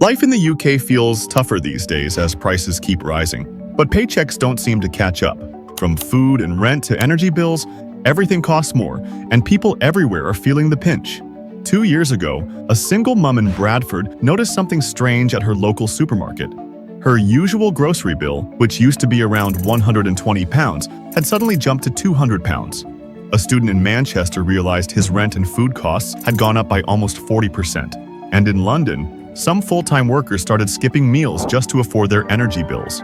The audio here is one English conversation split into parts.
Life in the UK feels tougher these days as prices keep rising, but paychecks don't seem to catch up. From food and rent to energy bills, everything costs more, and people everywhere are feeling the pinch. 2 years ago, a single mom in Bradford noticed something strange at her local supermarket. Her usual grocery bill, which used to be around £120, had suddenly jumped to £200. A student in Manchester realized his rent and food costs had gone up by almost 40%. And in London, some full-time workers started skipping meals just to afford their energy bills.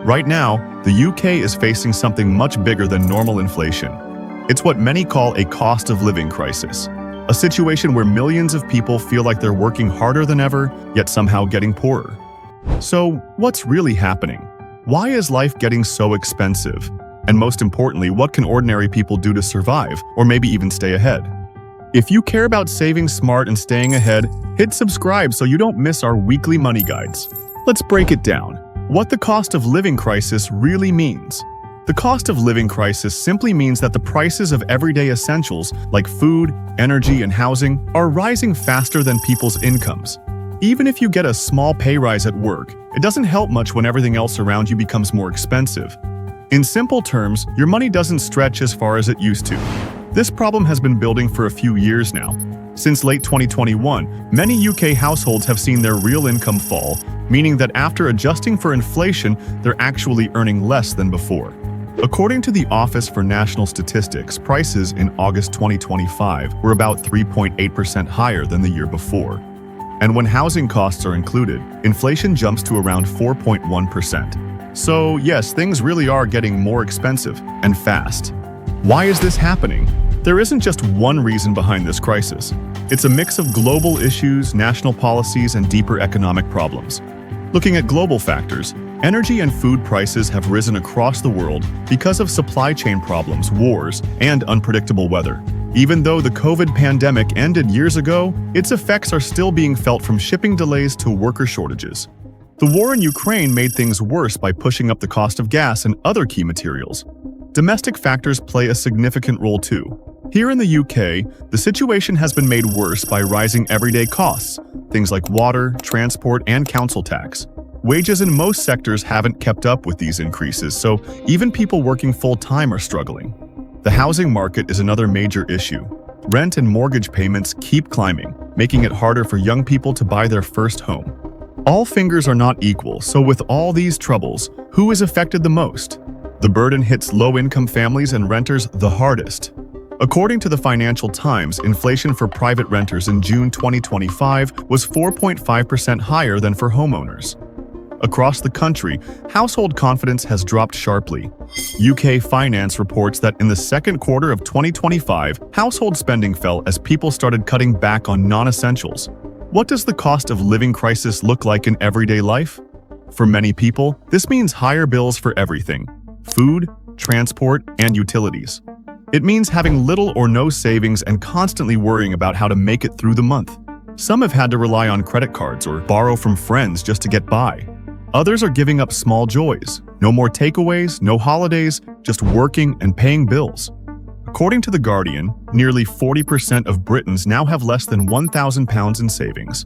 Right now, the UK is facing something much bigger than normal inflation. It's what many call a cost of living crisis, a situation where millions of people feel like they're working harder than ever, yet somehow getting poorer. So, what's really happening? Why is life getting so expensive? And most importantly, what can ordinary people do to survive, or maybe even stay ahead? If you care about saving smart and staying ahead, hit subscribe so you don't miss our weekly money guides. Let's break it down. What the cost of living crisis really means. The cost of living crisis simply means that the prices of everyday essentials like food, energy, and housing are rising faster than people's incomes. Even if you get a small pay rise at work, it doesn't help much when everything else around you becomes more expensive. In simple terms, your money doesn't stretch as far as it used to. This problem has been building for a few years now. Since late 2021, many UK households have seen their real income fall, meaning that after adjusting for inflation, they're actually earning less than before. According to the Office for National Statistics, prices in August 2025 were about 3.8% higher than the year before. And when housing costs are included, inflation jumps to around 4.1%. So yes, things really are getting more expensive, and fast. Why is this happening? There isn't just one reason behind this crisis. It's a mix of global issues, national policies, and deeper economic problems. Looking at global factors, energy and food prices have risen across the world because of supply chain problems, wars, and unpredictable weather. Even though the COVID pandemic ended years ago, its effects are still being felt from shipping delays to worker shortages. The war in Ukraine made things worse by pushing up the cost of gas and other key materials. Domestic factors play a significant role too. Here in the UK, the situation has been made worse by rising everyday costs, things like water, transport, and council tax. Wages in most sectors haven't kept up with these increases, so even people working full-time are struggling. The housing market is another major issue. Rent and mortgage payments keep climbing, making it harder for young people to buy their first home. All fingers are not equal, so with all these troubles, who is affected the most? The burden hits low-income families and renters the hardest. According to the Financial Times, inflation for private renters in June 2025 was 4.5% higher than for homeowners. Across the country, household confidence has dropped sharply. UK Finance reports that in the second quarter of 2025, household spending fell as people started cutting back on non-essentials. What does the cost of living crisis look like in everyday life? For many people, this means higher bills for everything: food, transport, and utilities. It means having little or no savings and constantly worrying about how to make it through the month. Some have had to rely on credit cards or borrow from friends just to get by. Others are giving up small joys. No more takeaways, no holidays, just working and paying bills. According to The Guardian, nearly 40% of Britons now have less than £1,000 in savings.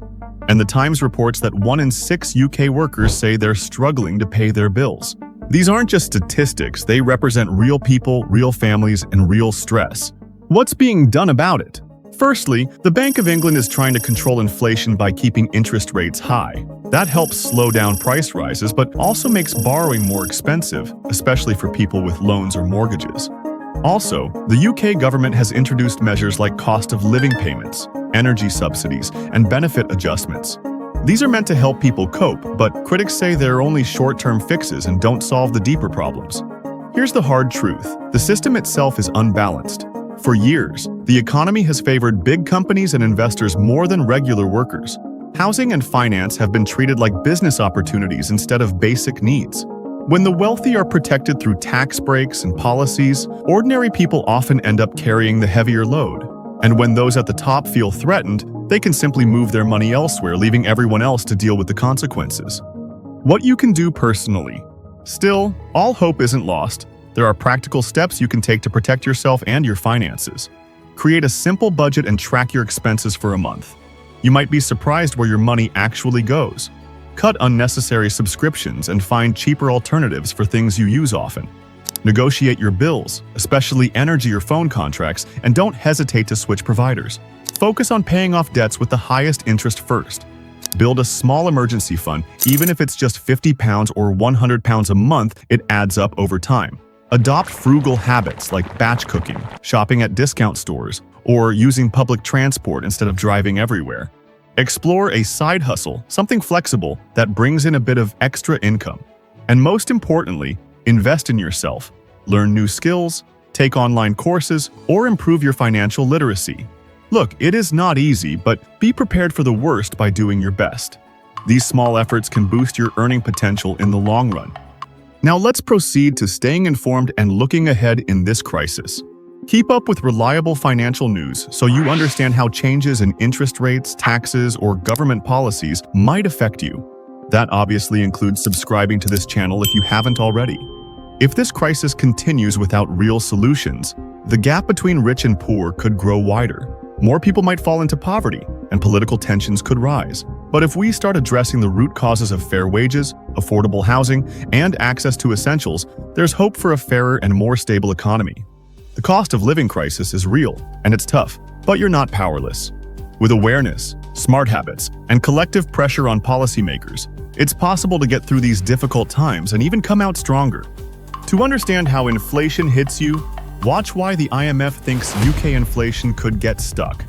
And The Times reports that 1 in 6 UK workers say they're struggling to pay their bills. These aren't just statistics, they represent real people, real families, and real stress. What's being done about it? Firstly, the Bank of England is trying to control inflation by keeping interest rates high. That helps slow down price rises, but also makes borrowing more expensive, especially for people with loans or mortgages. Also, the UK government has introduced measures like cost of living payments, energy subsidies, and benefit adjustments. These are meant to help people cope, but critics say they're only short-term fixes and don't solve the deeper problems. Here's the hard truth: the system itself is unbalanced. For years, the economy has favored big companies and investors more than regular workers. Housing and finance have been treated like business opportunities instead of basic needs. When the wealthy are protected through tax breaks and policies, ordinary people often end up carrying the heavier load. And when those at the top feel threatened, they can simply move their money elsewhere, leaving everyone else to deal with the consequences. What you can do personally. Still, all hope isn't lost. There are practical steps you can take to protect yourself and your finances. Create a simple budget and track your expenses for a month. You might be surprised where your money actually goes. Cut unnecessary subscriptions and find cheaper alternatives for things you use often. Negotiate your bills, especially energy or phone contracts, and don't hesitate to switch providers. Focus on paying off debts with the highest interest first. Build a small emergency fund, even if it's just £50 or £100 a month, it adds up over time. Adopt frugal habits like batch cooking, shopping at discount stores, or using public transport instead of driving everywhere. Explore a side hustle, something flexible that brings in a bit of extra income. And most importantly, invest in yourself. Learn new skills, take online courses, or improve your financial literacy. Look, it is not easy, but be prepared for the worst by doing your best. These small efforts can boost your earning potential in the long run. Now let's proceed to staying informed and looking ahead in this crisis. Keep up with reliable financial news so you understand how changes in interest rates, taxes, or government policies might affect you. That obviously includes subscribing to this channel if you haven't already. If this crisis continues without real solutions, the gap between rich and poor could grow wider. More people might fall into poverty, and political tensions could rise. But if we start addressing the root causes of fair wages, affordable housing, and access to essentials, there's hope for a fairer and more stable economy. The cost of living crisis is real, and it's tough, but you're not powerless. With awareness, smart habits, and collective pressure on policymakers, it's possible to get through these difficult times and even come out stronger. To understand how inflation hits you, watch why the IMF thinks UK inflation could get stuck.